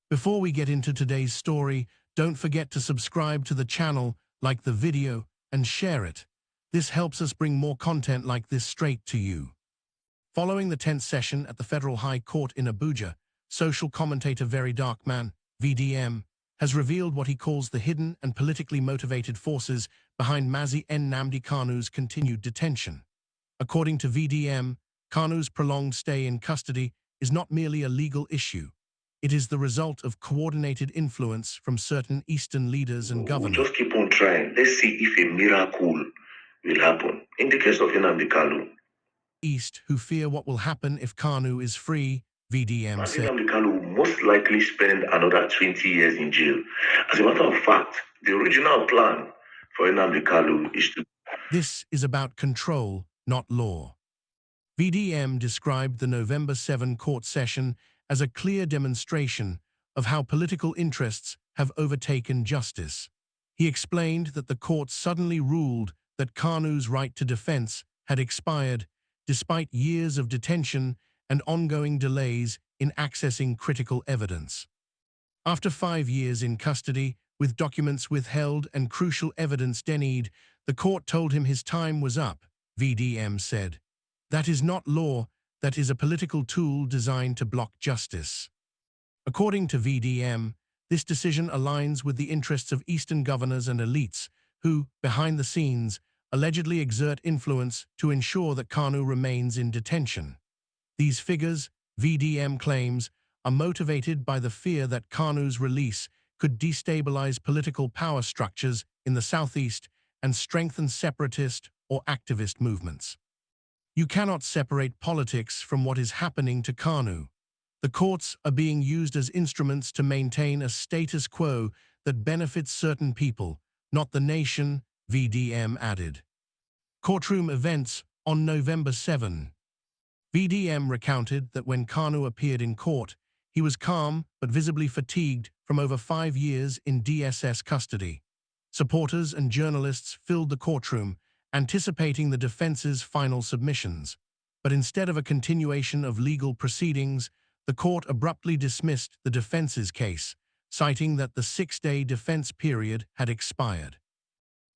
Before we get into today's story, don't forget to subscribe to the channel, like the video, and share it. This helps us bring more content like this straight to you. Following the 10th session at the Federal High Court in Abuja, social commentator VeryDarkMan, VDM, has revealed what he calls the hidden and politically motivated forces behind Mazi Nnamdi Kanu's continued detention. According to VDM, Kanu's prolonged stay in custody is not merely a legal issue. It is the result of coordinated influence from certain Eastern leaders and governors. We'll just keep on trying. Let's see if a miracle will happen. In the case of Nnamdi Kanu, East, who fear what will happen if Kanu is free, VDM said. Nnamdi Kanu will most likely spend another 20 years in jail. As a matter of fact, the original plan for Nnamdi Kanu is to... This is about control, not law. VDM described the November 7 court session as a clear demonstration of how political interests have overtaken justice. He explained that the court suddenly ruled that Kanu's right to defense had expired, despite years of detention and ongoing delays in accessing critical evidence. After 5 years in custody, with documents withheld and crucial evidence denied, the court told him his time was up, VDM said. That is not law, that is a political tool designed to block justice. According to VDM, this decision aligns with the interests of Eastern governors and elites who, behind the scenes, allegedly exert influence to ensure that Kanu remains in detention. These figures, VDM claims, are motivated by the fear that Kanu's release could destabilize political power structures in the southeast and strengthen separatist or activist movements. You cannot separate politics from what is happening to Kanu. The courts are being used as instruments to maintain a status quo that benefits certain people, not the nation, VDM added. Courtroom events on November 7. VDM recounted that when Kanu appeared in court, he was calm but visibly fatigued from over 5 years in DSS custody. Supporters and journalists filled the courtroom, anticipating the defense's final submissions. But instead of a continuation of legal proceedings, the court abruptly dismissed the defense's case, citing that the 6-day defense period had expired.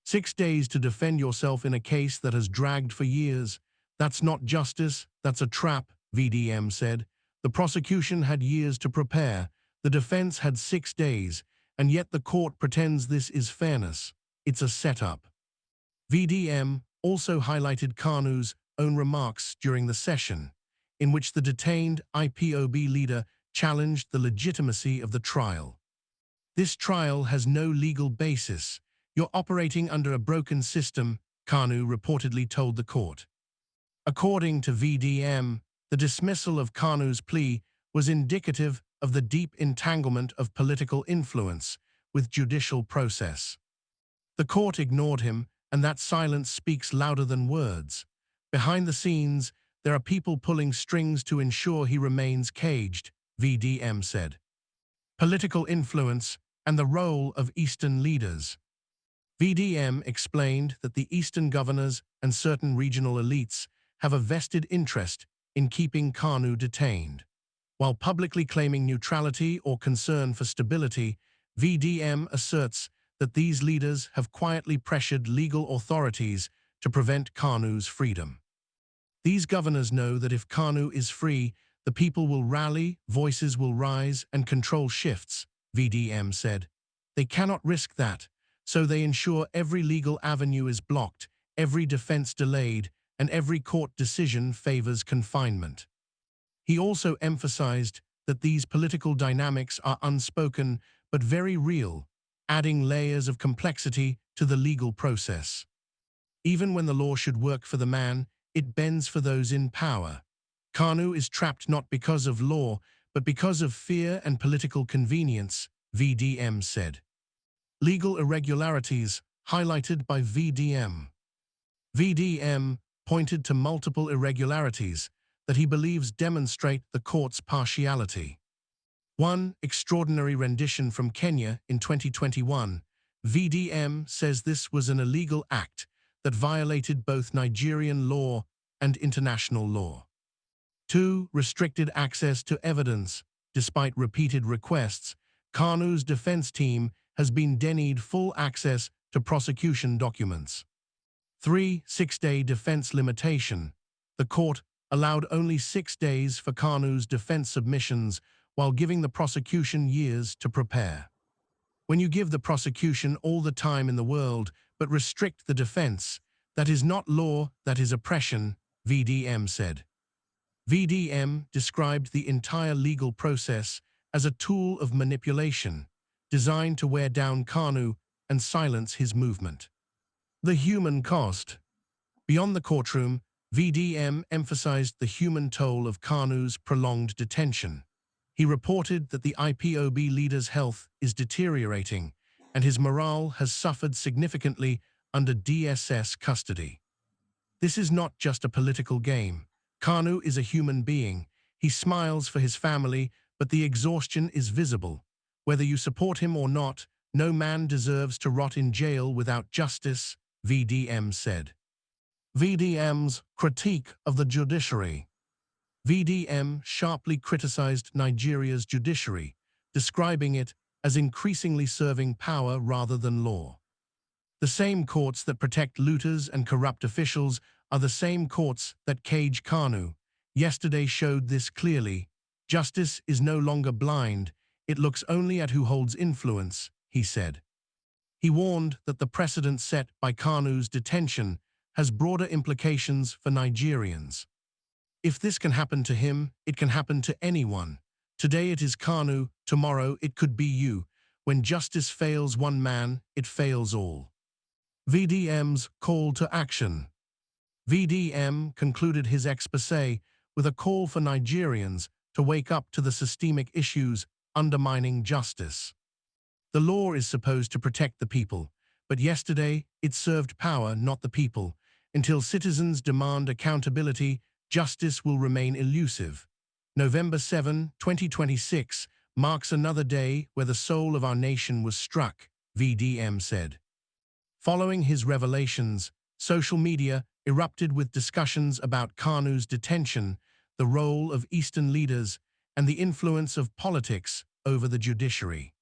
6 days to defend yourself in a case that has dragged for years. That's not justice, that's a trap, VDM said. The prosecution had years to prepare. The defense had 6 days, and yet the court pretends this is fairness. It's a setup. VDM also highlighted Kanu's own remarks during the session, in which the detained IPOB leader challenged the legitimacy of the trial. This trial has no legal basis. You're operating under a broken system, Kanu reportedly told the court. According to VDM, the dismissal of Kanu's plea was indicative of the deep entanglement of political influence with judicial process. The court ignored him, and that silence speaks louder than words. Behind the scenes, there are people pulling strings to ensure he remains caged, VDM said. Political influence and the role of Eastern leaders. VDM explained that the Eastern governors and certain regional elites have a vested interest in keeping Kanu detained. While publicly claiming neutrality or concern for stability, VDM asserts that these leaders have quietly pressured legal authorities to prevent Kanu's freedom. These governors know that if Kanu is free, the people will rally, voices will rise, and control shifts, VDM said. They cannot risk that, so they ensure every legal avenue is blocked, every defense delayed, and every court decision favors confinement. He also emphasized that these political dynamics are unspoken but very real, adding layers of complexity to the legal process. Even when the law should work for the man, it bends for those in power. Kanu is trapped not because of law, but because of fear and political convenience, VDM said. Legal irregularities highlighted by VDM. VDM pointed to multiple irregularities that he believes demonstrate the court's partiality. 1. Extraordinary rendition from Kenya in 2021. VDM says this was an illegal act that violated both Nigerian law and international law. 2. Restricted access to evidence. despite repeated requests, Kanu's defense team has been denied full access to prosecution documents. 3. 6-day defense limitation. The court allowed only 6 days for Kanu's defense submissions while giving the prosecution years to prepare. When you give the prosecution all the time in the world but restrict the defense, that is not law, that is oppression, VDM said. VDM described the entire legal process as a tool of manipulation, designed to wear down Kanu and silence his movement. The human cost. Beyond the courtroom, VDM emphasized the human toll of Kanu's prolonged detention. He reported that the IPOB leader's health is deteriorating and his morale has suffered significantly under DSS custody. This is not just a political game. Kanu is a human being. He smiles for his family, but the exhaustion is visible. Whether you support him or not, no man deserves to rot in jail without justice, VDM said. VDM's critique of the judiciary. VDM sharply criticized Nigeria's judiciary, describing it as increasingly serving power rather than law. The same courts that protect looters and corrupt officials are the same courts that cage Kanu. Yesterday showed this clearly. Justice is no longer blind, it looks only at who holds influence, he said. He warned that the precedent set by Kanu's detention has broader implications for Nigerians. If this can happen to him, it can happen to anyone. Today it is Kanu, tomorrow it could be you. When justice fails one man, it fails all. VDM's call to action. VDM concluded his exposé with a call for Nigerians to wake up to the systemic issues undermining justice. The law is supposed to protect the people, but yesterday it served power, not the people. Until citizens demand accountability, justice will remain elusive. November 7, 2026 marks another day where the soul of our nation was struck, VDM said. Following his revelations, social media erupted with discussions about Kanu's detention, the role of Eastern leaders, and the influence of politics over the judiciary.